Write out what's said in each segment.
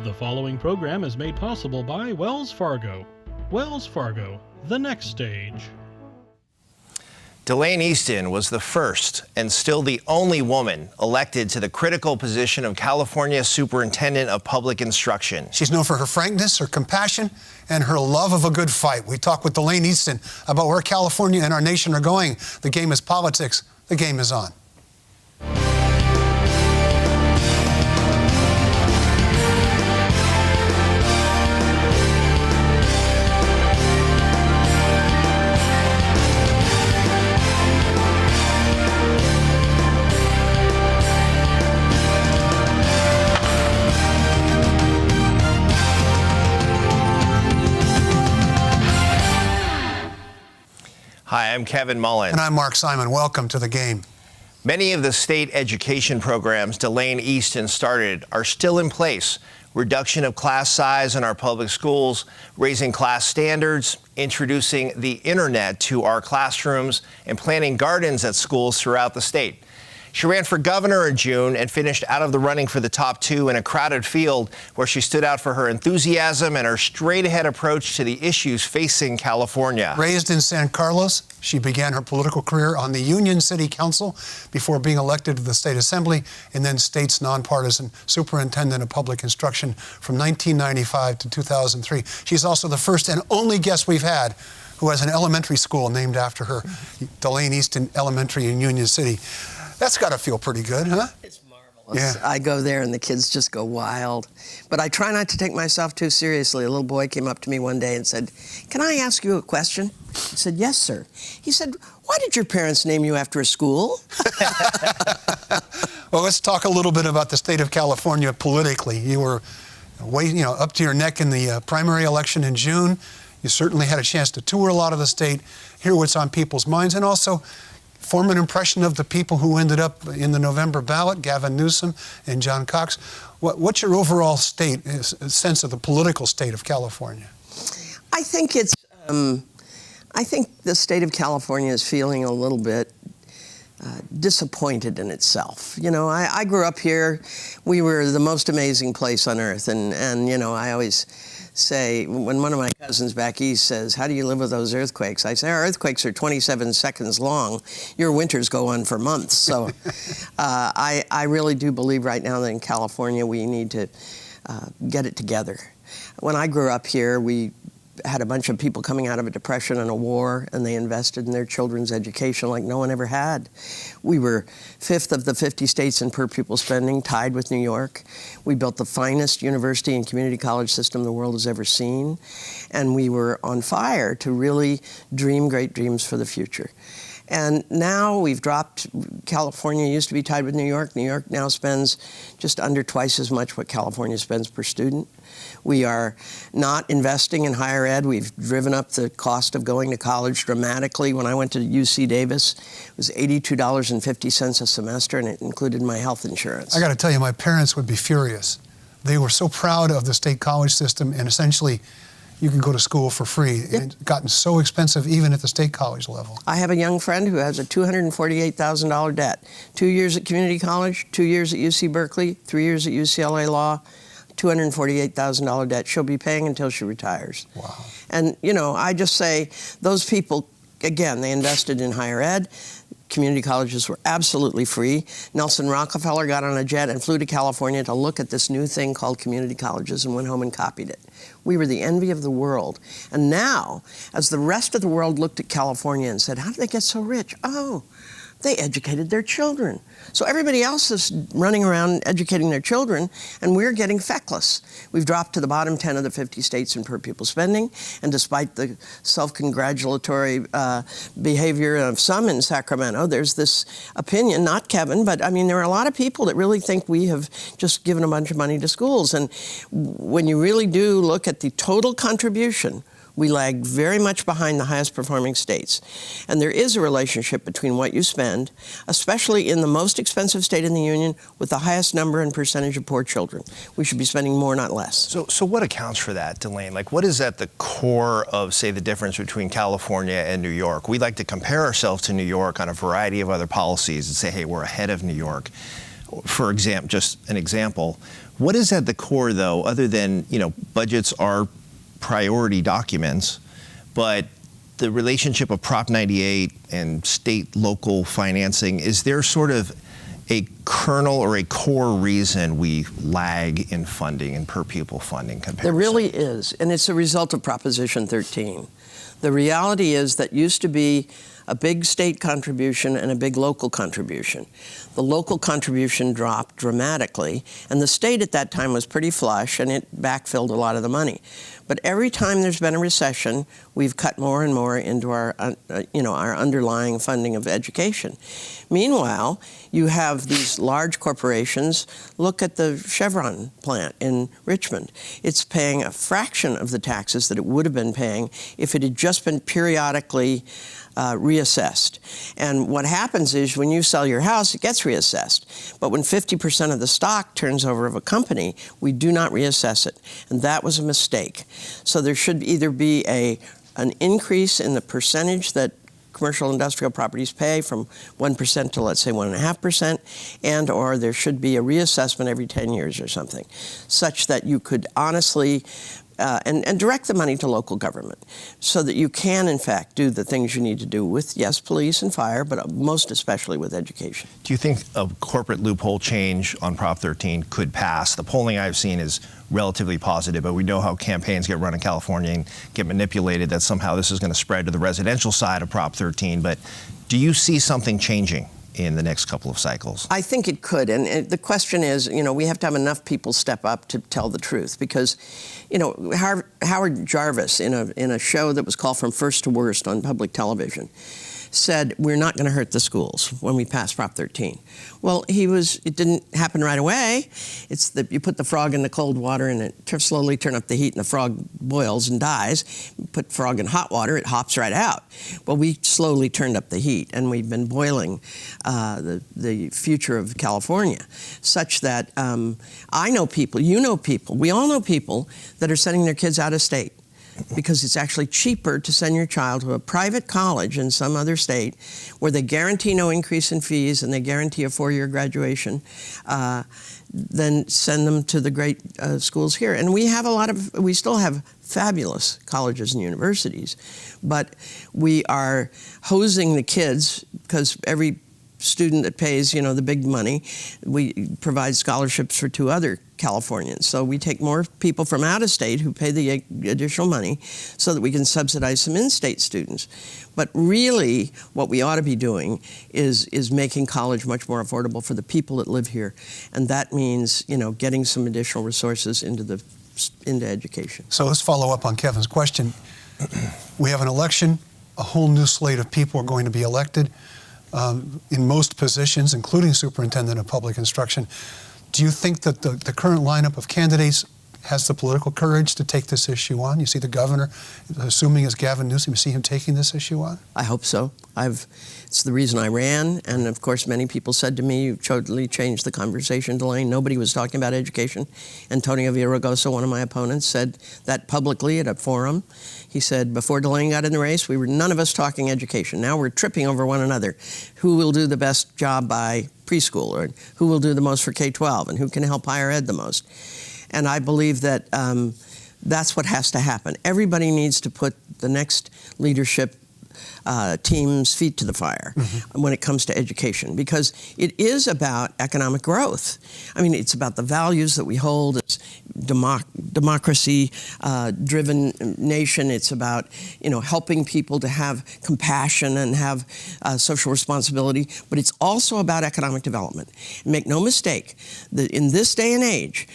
The following program is made possible by Wells Fargo. Wells Fargo, the next stage. Delaine Eastin was the first and still the only woman elected to the critical position of California Superintendent of Public Instruction. She's known for her frankness, her compassion, and her love of a good fight. We talk with Delaine Eastin about where California and our nation are going. The game is politics. The game is on. Hi, I'm Kevin Mullen. And I'm Mark Simon. Welcome to the game. Many of the state education programs Delaine Eastin started are still in place. Reduction of class size in our public schools, raising class standards, introducing the internet to our classrooms, and planting gardens at schools throughout the state. She ran for governor in June and finished out of the running for the top two in a crowded field where she stood out for her enthusiasm and her straight-ahead approach to the issues facing California. Raised in San Carlos, she began her political career on the Union City Council before being elected to the State Assembly and then state's nonpartisan Superintendent of Public Instruction from 1995 to 2003. She's also the first and only guest we've had who has an elementary school named after her, Delaine Eastin Elementary in Union City. That's got to feel pretty good, huh? It's marvelous. Yeah. I go there and the kids just go wild. But I try not to take myself too seriously. A little boy came up to me one day and said, "Can I ask you a question?" I said, "Yes, sir." He said, "Why did your parents name you after a school?" Well, let's talk a little bit about the state of California politically. You were up to your neck in the primary election in June. You certainly had a chance to tour a lot of the state, hear what's on people's minds, and also form an impression of the people who ended up in the November ballot, Gavin Newsom and John Cox. What's your overall sense of the political state of California? I think it's, I think the state of California is feeling a little bit disappointed in itself. You know, I grew up here. We were the most amazing place on earth. And you know, I always say, when one of my cousins back east says, "How do you live with those earthquakes?" I say, "Our earthquakes are 27 seconds long. Your winters go on for months." So I really do believe right now that in California we need to get it together. When I grew up here, we had a bunch of people coming out of a depression and a war, and they invested in their children's education like no one ever had. We were 5th of the 50 states in per pupil spending, tied with New York. We built the finest university and community college system the world has ever seen, and we were on fire to really dream great dreams for the future. And now we've dropped. California used to be tied with New York. New York now spends just under twice as much what California spends per student. We are not investing in higher ed. We've driven up the cost of going to college dramatically. When I went to UC Davis, it was $82.50 a semester, and it included my health insurance. I got to tell you, my parents would be furious. They were so proud of the state college system, and essentially you can go to school for free. Yep. It's gotten so expensive even at the state college level. I have a young friend who has a $248,000 debt. 2 years at community college, 2 years at UC Berkeley, 3 years at UCLA Law, $248,000 debt she'll be paying until she retires. Wow. And, you know, I just say those people, again, they invested in higher ed. Community colleges were absolutely free. Nelson Rockefeller got on a jet and flew to California to look at this new thing called community colleges and went home and copied it. We were the envy of the world. And now, as the rest of the world looked at California and said, "How did they get so rich?" Oh, they educated their children. So everybody else is running around educating their children, and we're getting feckless. We've dropped to the bottom 10 of the 50 states in per pupil spending, and despite the self-congratulatory behavior of some in Sacramento, there's this opinion, not Kevin, but I mean, there are a lot of people that really think we have just given a bunch of money to schools. And when you really do look at the total contribution, we lag very much behind the highest performing states. And there is a relationship between what you spend, especially in the most expensive state in the union with the highest number and percentage of poor children. We should be spending more, not less. So what accounts for that, Delaine? Like, what is at the core of, say, the difference between California and New York? We like to compare ourselves to New York on a variety of other policies and say, hey, we're ahead of New York. For example, just an example, What is at the core, though, other than, budgets are priority documents, but the relationship of Prop 98 and state-local financing, is there sort of a kernel or a core reason we lag in funding and per pupil funding comparison? There really is, and it's a result of Proposition 13. The reality is that used to be a big state contribution and a big local contribution. The local contribution dropped dramatically, and the state at that time was pretty flush, and it backfilled a lot of the money. But every time there's been a recession, we've cut more and more into our underlying funding of education. Meanwhile, you have these large corporations. Look at the Chevron plant in Richmond. It's paying a fraction of the taxes that it would have been paying if it had just been periodically reassessed. And what happens is when you sell your house, it gets reassessed. But when 50% of the stock turns over of a company, we do not reassess it. And that was a mistake. So there should either be an increase in the percentage that commercial industrial properties pay from 1% to, let's say, 1.5%, and or there should be a reassessment every 10 years or something, such that you could honestly and direct the money to local government so that you can, in fact, do the things you need to do with, yes, police and fire, but most especially with education. Do you think a corporate loophole change on Prop 13 could pass? The polling I've seen is relatively positive, but we know how campaigns get run in California and get manipulated, that somehow this is going to spread to the residential side of Prop 13. But do you see something changing in the next couple of cycles? I think it could, and the question is, we have to have enough people step up to tell the truth, because, Howard Jarvis, in a show that was called From First to Worst on public television, said, we're not going to hurt the schools when we pass Prop 13. Well, it didn't happen right away. It's that you put the frog in the cold water and it slowly turn up the heat and the frog boils and dies. You put the frog in hot water, it hops right out. Well, we slowly turned up the heat, and we've been boiling the future of California, such that I know people, you know people, we all know people that are sending their kids out of state, because it's actually cheaper to send your child to a private college in some other state where they guarantee no increase in fees and they guarantee a 4-year graduation than send them to the great schools here. And we still have fabulous colleges and universities, but we are hosing the kids because every student that pays, the big money, we provide scholarships for 2 other Californians. So we take more people from out of state who pay the additional money so that we can subsidize some in-state students. But really, what we ought to be doing is making college much more affordable for the people that live here. And that means, getting some additional resources into education. So let's follow up on Kevin's question. We have an election, a whole new slate of people are going to be elected in most positions, including Superintendent of Public Instruction. Do you think that the current lineup of candidates has the political courage to take this issue on? You see the governor, assuming as Gavin Newsom, you see him taking this issue on? I hope so. It's the reason I ran, and of course many people said to me, you totally changed the conversation, Delaine. Nobody was talking about education. Antonio Villaraigosa, one of my opponents, said that publicly at a forum. He said, before Delaine got in the race, we were none of us talking education. Now we're tripping over one another. Who will do the best job by preschool, or who will do the most for K-12, and who can help higher ed the most? And I believe that that's what has to happen. Everybody needs to put the next leadership team's feet to the fire when it comes to education, because it is about economic growth. I mean, it's about the values that we hold. It's democracy-driven nation. It's about, helping people to have compassion and have social responsibility, but it's also about economic development. Make no mistake that in this day and age,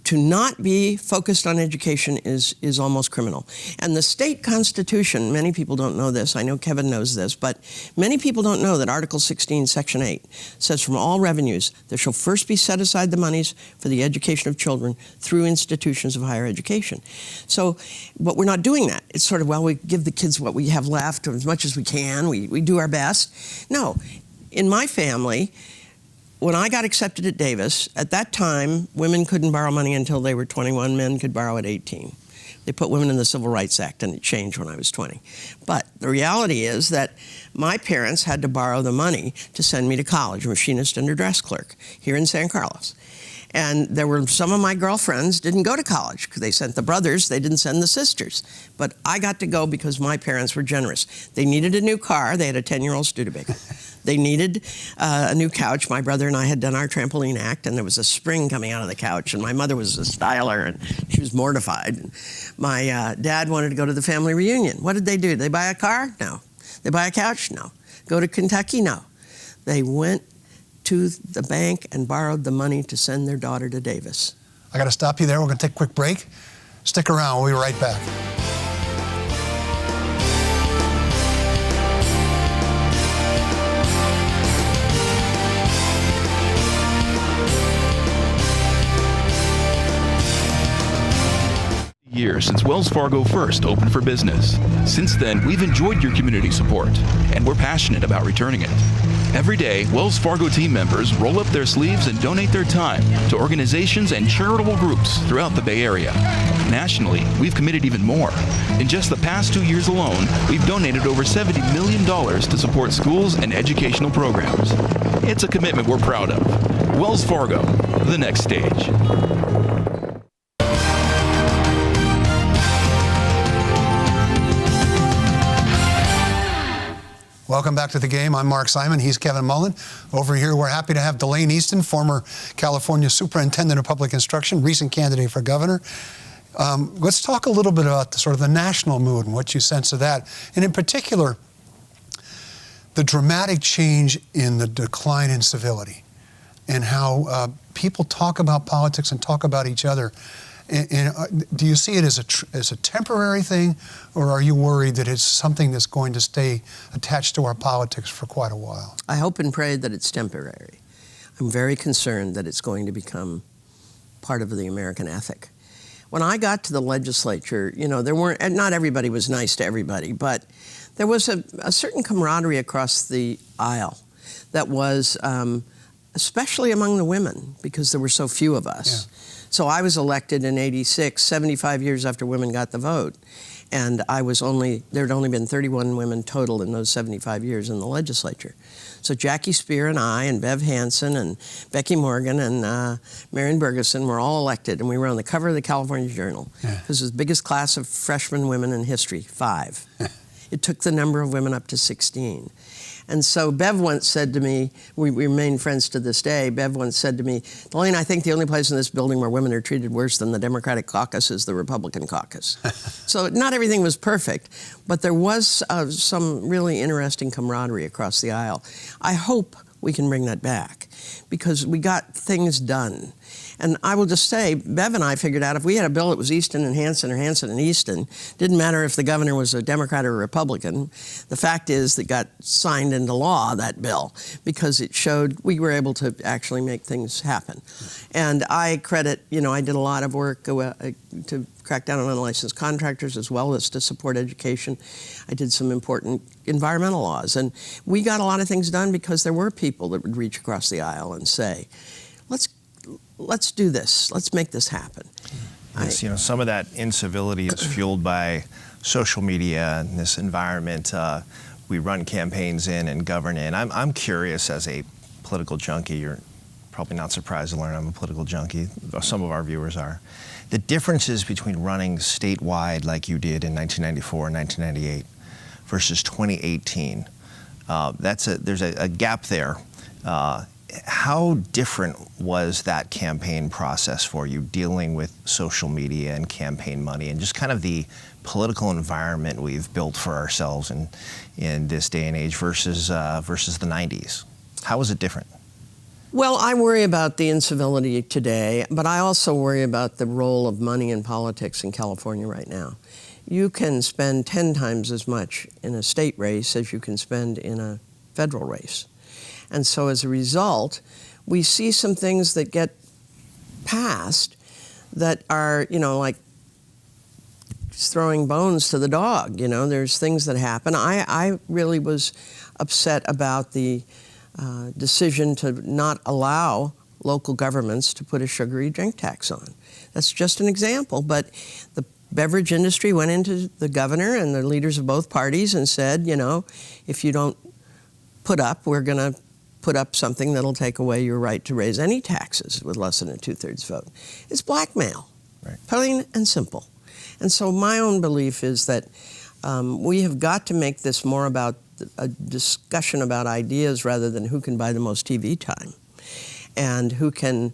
to not be focused on education is almost criminal. And the state constitution, many people don't know this, I know Kevin knows this, but many people don't know that Article 16, Section 8 says from all revenues there shall first be set aside the monies for the education of children through institutions of higher education. So, but we're not doing that. It's sort of, well, we give the kids what we have left, or as much as we can, we do our best. No, in my family, when I got accepted at Davis, at that time, women couldn't borrow money until they were 21. Men could borrow at 18. They put women in the Civil Rights Act, and it changed when I was 20. But the reality is that my parents had to borrow the money to send me to college, a machinist and a dress clerk, here in San Carlos. And there were some of my girlfriends didn't go to college because they sent the brothers, they didn't send the sisters. But I got to go because my parents were generous. They needed a new car. They had a 10-year-old Studebaker. They needed a new couch. My brother and I had done our trampoline act, and there was a spring coming out of the couch, and my mother was a styler, and she was mortified. And my dad wanted to go to the family reunion. What did they do? Did they buy a car? No. They buy a couch? No. Go to Kentucky? No. They went to the bank and borrowed the money to send their daughter to Davis. I got to stop you there. We're going to take a quick break. Stick around. We'll be right back. Years since Wells Fargo first opened for business. Since then, we've enjoyed your community support, and we're passionate about returning it. Every day, Wells Fargo team members roll up their sleeves and donate their time to organizations and charitable groups throughout the Bay Area. Nationally, we've committed even more. In just the past 2 years alone, we've donated over $70 million to support schools and educational programs. It's a commitment we're proud of. Wells Fargo, the next stage. Welcome back to the game. I'm Mark Simon. He's Kevin Mullen. Over here, we're happy to have Delaine Eastin, former California Superintendent of Public Instruction, recent candidate for governor. Let's talk a little bit about the sort of the national mood and what you sense of that, and in particular, the dramatic change in the decline in civility and how people talk about politics and talk about each other. And do you see it as a temporary thing, or are you worried that it's something that's going to stay attached to our politics for quite a while? I hope and pray that it's temporary. I'm very concerned that it's going to become part of the American ethic. When I got to the legislature, you know, not everybody was nice to everybody, but there was a certain camaraderie across the aisle that was, especially among the women, because there were so few of us. Yeah. So I was elected in '86, 75 years after women got the vote. And there'd only been 31 women total in those 75 years in the legislature. So Jackie Spear and I and Bev Hansen and Becky Morgan and Marion Bergeson were all elected, and we were on the cover of the California Journal. Yeah. This was the biggest class of freshman women in history, 5. It took the number of women up to 16. And so Bev once said to me, we remain friends to this day, Bev once said to me, Delaine, I think the only place in this building where women are treated worse than the Democratic caucus is the Republican caucus. So not everything was perfect, but there was some really interesting camaraderie across the aisle. I hope we can bring that back, because we got things done. And I will just say, Bev and I figured out if we had a bill that was Eastin and Hansen or Hansen and Eastin, didn't matter if the governor was a Democrat or a Republican. The fact is that got signed into law, that bill, because it showed we were able to actually make things happen. And I credit, I did a lot of work to crack down on unlicensed contractors as well as to support education. I did some important environmental laws. And we got a lot of things done because there were people that would reach across the aisle and say, let's do this. Let's make this happen. Yes, some of that incivility is fueled by social media and this environment we run campaigns in and govern in. I'm curious, as a political junkie, you're probably not surprised to learn I'm a political junkie. Some of our viewers are. The differences between running statewide like you did in 1994 and 1998 versus 2018, there's a gap there. How different was that campaign process for you, dealing with social media and campaign money and just kind of the political environment we've built for ourselves in this day and age versus the 90s? How was it different? Well, I worry about the incivility today, but I also worry about the role of money in politics in California right now. You can spend 10 times as much in a state race as you can spend in a federal race. And so as a result, we see some things that get passed that are, like throwing bones to the dog. There's things that happen. I really was upset about the decision to not allow local governments to put a sugary drink tax on. That's just an example, but the beverage industry went into the governor and the leaders of both parties and said, if you don't put up, we're going to put up something that'll take away your right to raise any taxes with less than a 2/3 vote. It's blackmail, right. Plain and simple. And so my own belief is that we have got to make this more about a discussion about ideas rather than who can buy the most TV time and who can,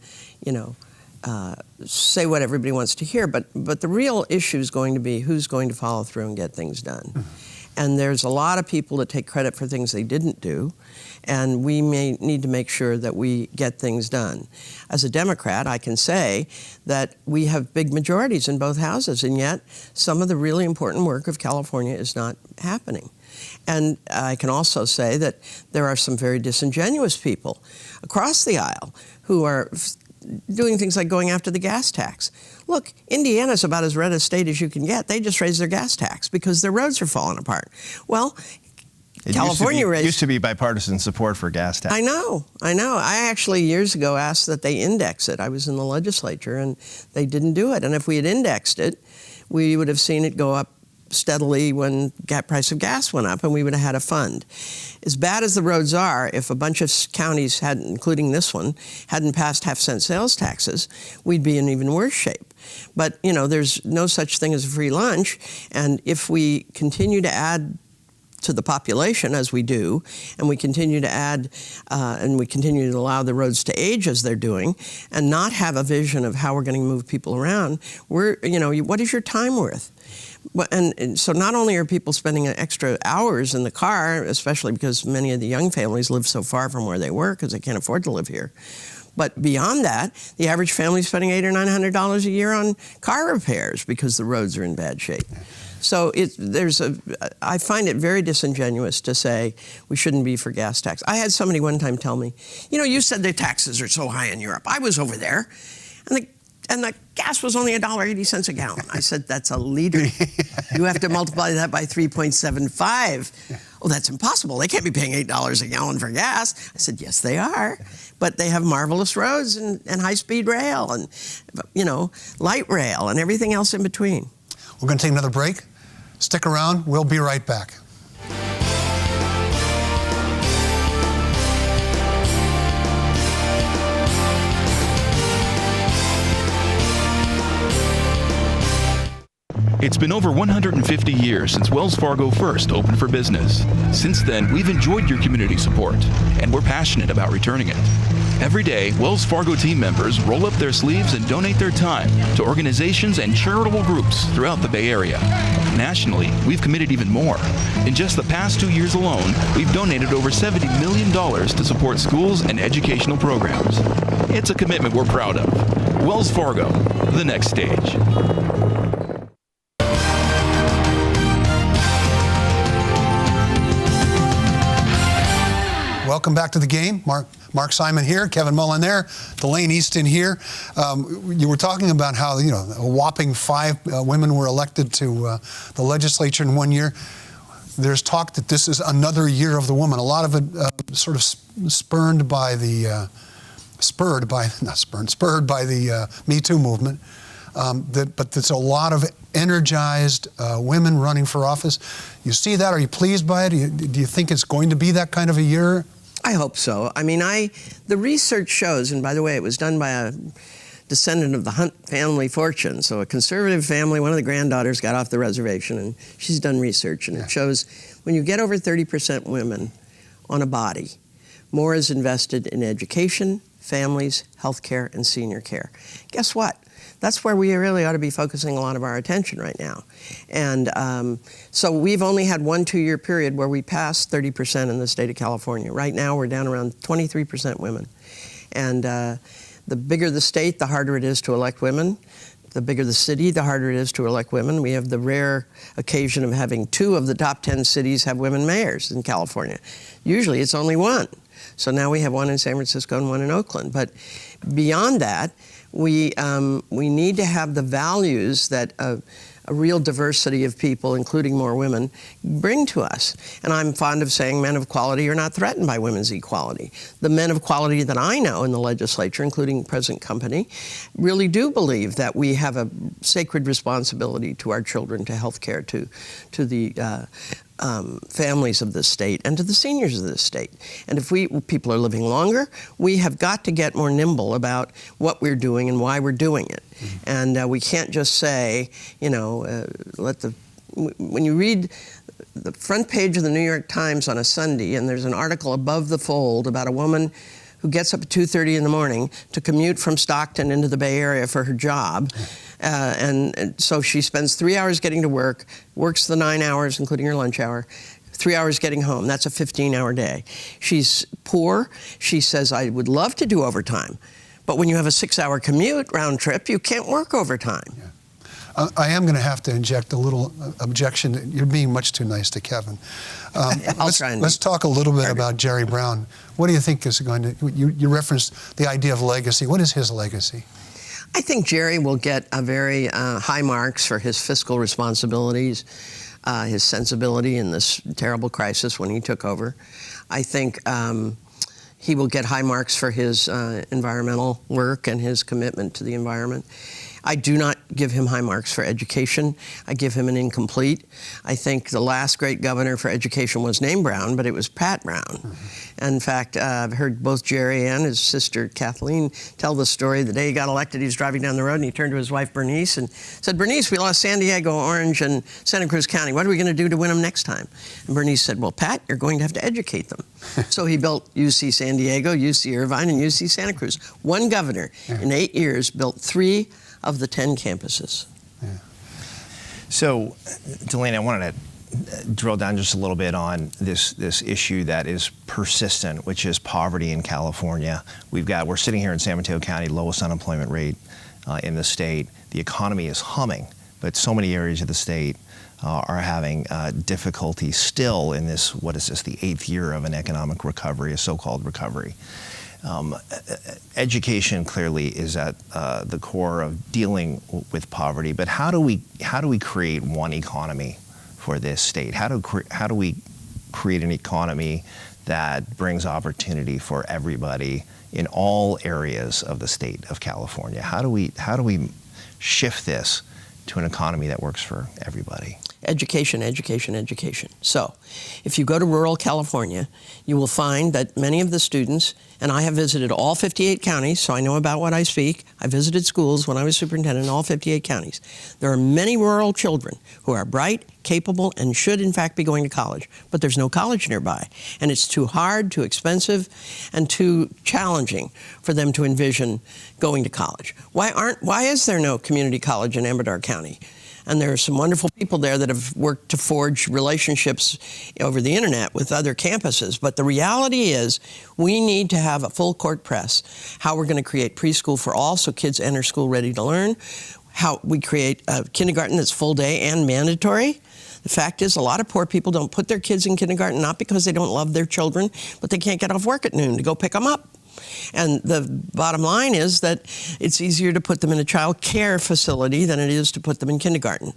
say what everybody wants to hear. But the real issue is going to be who's going to follow through and get things done. Mm-hmm. And there's a lot of people that take credit for things they didn't do, and we may need to make sure that we get things done. As a Democrat, I can say that we have big majorities in both houses, and yet some of the really important work of California is not happening. And I can also say that there are some very disingenuous people across the aisle who are doing things like going after the gas tax. Look, Indiana's about as red a state as you can get. They just raised their gas tax because their roads are falling apart. Well, California used to be bipartisan support for gas tax. I know. I actually years ago asked that they index it. I was in the legislature and they didn't do it. And if we had indexed it, we would have seen it go up steadily when price of gas went up, and we would have had a fund. As bad as the roads are, if a bunch of counties hadn't, including this one, hadn't passed half-cent sales taxes, we'd be in even worse shape. But, there's no such thing as a free lunch, and if we continue to add to the population as we do, and we continue to add, and we continue to allow the roads to age as they're doing, and not have a vision of how we're going to move people around, what is your time worth? And so not only are people spending extra hours in the car, especially because many of the young families live so far from where they work because they can't afford to live here, but beyond that, the average family is spending $800 or $900 a year on car repairs because the roads are in bad shape. So I find it very disingenuous to say we shouldn't be for gas tax. I had somebody one time tell me, you said the taxes are so high in Europe. I was over there, and the gas was only $1.80 a gallon. I said, that's a liter. You have to multiply that by 3.75. Oh, that's impossible. They can't be paying $8 a gallon for gas. I said, yes, they are. But they have marvelous roads and high-speed rail and, light rail and everything else in between. We're going to take another break. Stick around. We'll be right back. It's been over 150 years since Wells Fargo first opened for business. Since then, we've enjoyed your community support, and we're passionate about returning it. Every day, Wells Fargo team members roll up their sleeves and donate their time to organizations and charitable groups throughout the Bay Area. Nationally, we've committed even more. In just the past 2 years alone, we've donated over $70 million to support schools and educational programs. It's a commitment we're proud of. Wells Fargo, the next stage. Welcome back to the game. Mark Simon here, Kevin Mullen there, Delaine Eastin here. You were talking about how a whopping 5 women were elected to the legislature in 1 year. There's talk that this is another year of the woman. A lot of it sort of spurred by the Me Too movement. But there's a lot of energized women running for office. You see that? Are you pleased by it? Do you think it's going to be that kind of a year? I hope so. I mean, the research shows, and by the way, it was done by a descendant of the Hunt family fortune. So a conservative family, one of the granddaughters got off the reservation, and she's done research, and it shows when you get over 30% women on a body, more is invested in education, families, healthcare, and senior care. Guess what? That's where we really ought to be focusing a lot of our attention right now. And so we've only had 1 2-year period where we passed 30% in the state of California. Right now we're down around 23% women. And the bigger the state, the harder it is to elect women. The bigger the city, the harder it is to elect women. We have the rare occasion of having 2 of the top 10 cities have women mayors in California. Usually it's only 1. So now we have 1 in San Francisco and 1 in Oakland. But beyond that, we need to have the values that a real diversity of people, including more women, bring to us. And I'm fond of saying men of quality are not threatened by women's equality. The men of quality that I know in the legislature, including President Company, really do believe that we have a sacred responsibility to our children, to health care, to the families of this state and to the seniors of this state. And if people are living longer, we have got to get more nimble about what we're doing and why we're doing it. And we can't just say, when you read the front page of the New York Times on a Sunday, and there's an article above the fold about a woman who gets up at 2:30 in the morning to commute from Stockton into the Bay Area for her job. And so she spends 3 hours getting to work, works the 9 hours, including her lunch hour, 3 hours getting home. That's a 15-hour day. She's poor. She says, I would love to do overtime. But when you have a 6-hour commute round trip, you can't work overtime. Yeah. I am going to have to inject a little objection. You're being much too nice to Kevin. Let's talk a little bit about Jerry Brown. What do you think is going to, you referenced the idea of legacy. What is his legacy? I think Jerry will get a very high marks for his fiscal responsibilities, his sensibility in this terrible crisis when he took over. I think he will get high marks for his environmental work and his commitment to the environment. I do not give him high marks for education. I give him an incomplete. I think the last great governor for education was named Brown, but it was Pat Brown. Mm-hmm. In fact, I've heard both Jerry and his sister Kathleen tell the story. The day he got elected, he was driving down the road and he turned to his wife Bernice and said, Bernice, we lost San Diego, Orange, and Santa Cruz County. What are we going to do to win them next time? And Bernice said, well, Pat, you're going to have to educate them. So he built UC San Diego, UC Irvine, and UC Santa Cruz. One governor in 8 years built 3 of the 10 campuses. Yeah. So, Delaine, I wanted to drill down just a little bit on this issue that is persistent, which is poverty in California. We're sitting here in San Mateo County, lowest unemployment rate in the state. The economy is humming, but so many areas of the state are having difficulty still in this, what is this, the 8th year of an economic recovery, a so-called recovery. Education clearly is at the core of dealing with poverty, but how do we create one economy for this state? How do we create an economy that brings opportunity for everybody in all areas of the state of California? How do we shift this to an economy that works for everybody? Education, education, education. So, if you go to rural California, you will find that many of the students, and I have visited all 58 counties, so I know about what I speak. I visited schools when I was superintendent in all 58 counties. There are many rural children who are bright, capable, and should in fact be going to college, but there's no college nearby. And it's too hard, too expensive, and too challenging for them to envision going to college. Why is there no community college in Amador County? And there are some wonderful people there that have worked to forge relationships over the internet with other campuses. But the reality is we need to have a full court press. How we're going to create preschool for all so kids enter school ready to learn. How we create a kindergarten that's full day and mandatory. The fact is a lot of poor people don't put their kids in kindergarten not because they don't love their children, but they can't get off work at noon to go pick them up. And the bottom line is that it's easier to put them in a child care facility than it is to put them in kindergarten.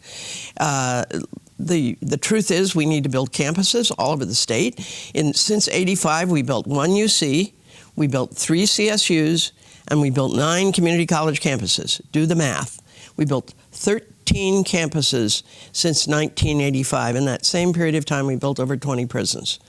The truth is we need to build campuses all over the state. Since '85, we built 1 UC, we built 3 CSUs, and we built 9 community college campuses. Do the math. We built 13 campuses since 1985. In that same period of time, we built over 20 prisons.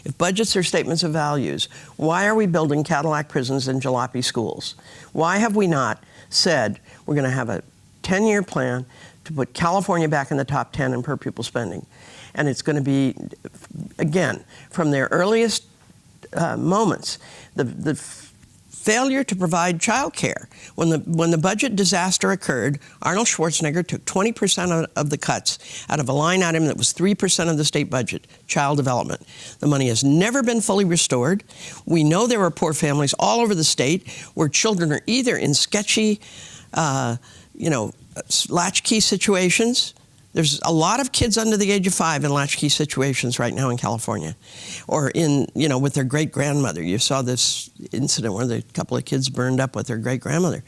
If budgets are statements of values, why are we building Cadillac prisons and jalopy schools? Why have we not said we're going to have a 10-year plan to put California back in the top 10 in per pupil spending? And it's going to be, again, from their earliest moments, the failure to provide child care. When the budget disaster occurred, Arnold Schwarzenegger took 20% of the cuts out of a line item that was 3% of the state budget, child development. The money has never been fully restored. We know there are poor families all over the state where children are either in sketchy, latchkey situations. There's a lot of kids under the age of 5 in latchkey situations right now in California, or with their great-grandmother. You saw this incident where a couple of kids burned up with their great-grandmother.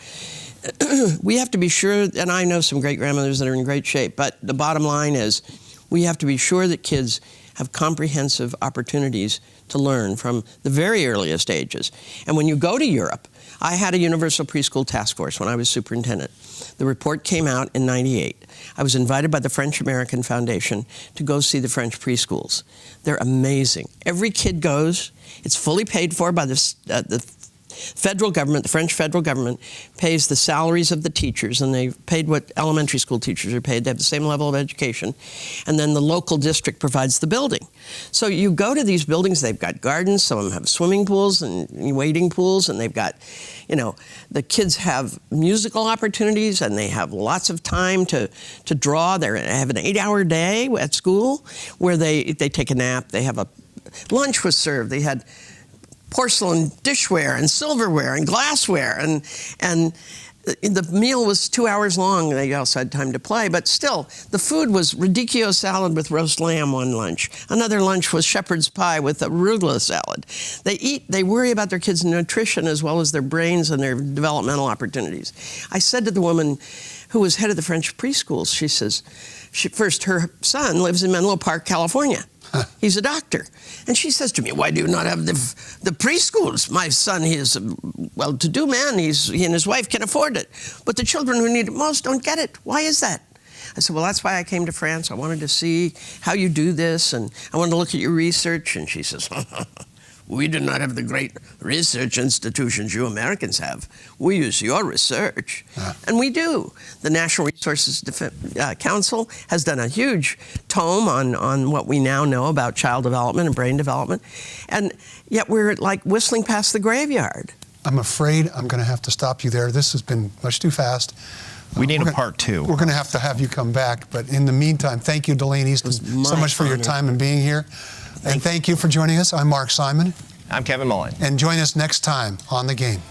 We have to be sure, and I know some great-grandmothers that are in great shape, but the bottom line is we have to be sure that kids have comprehensive opportunities to learn from the very earliest ages. And when you go to Europe, I had a universal preschool task force when I was superintendent. The report came out in '98. I was invited by the French American Foundation to go see the French preschools. They're amazing. Every kid goes. It's fully paid for by the federal government. The French federal government pays the salaries of the teachers, and they paid what elementary school teachers are paid. They have the same level of education. And then the local district provides the building. So you go to these buildings, they've got gardens, some of them have swimming pools and wading pools, and they've got, the kids have musical opportunities, and they have lots of time to draw. They have an 8-hour day at school where they take a nap. They have lunch was served. They had porcelain dishware and silverware and glassware, and the meal was 2 hours long. They also had time to play, but still, the food was radicchio salad with roast lamb one lunch. Another lunch was shepherd's pie with arugula salad. They worry about their kids' nutrition as well as their brains and their developmental opportunities. I said to the woman who was head of the French preschools, she says, first, her son lives in Menlo Park, California. He's a doctor. And she says to me, why do you not have the preschools? My son, he is a well-to-do man. He and his wife can afford it. But the children who need it most don't get it. Why is that? I said, well, that's why I came to France. I wanted to see how you do this, and I wanted to look at your research. And she says, we do not have the great research institutions you Americans have. We use your research. And we do. The National Resources Council has done a huge tome on what we now know about child development and brain development. And yet we're like whistling past the graveyard. I'm afraid I'm going to have to stop you there. This has been much too fast. We need a part 2. We're going to have you come back. But in the meantime, thank you, Delaine Eastin, so much for your time and being here. And thank you for joining us. I'm Mark Simon. I'm Kevin Mullen. And join us next time on The Game.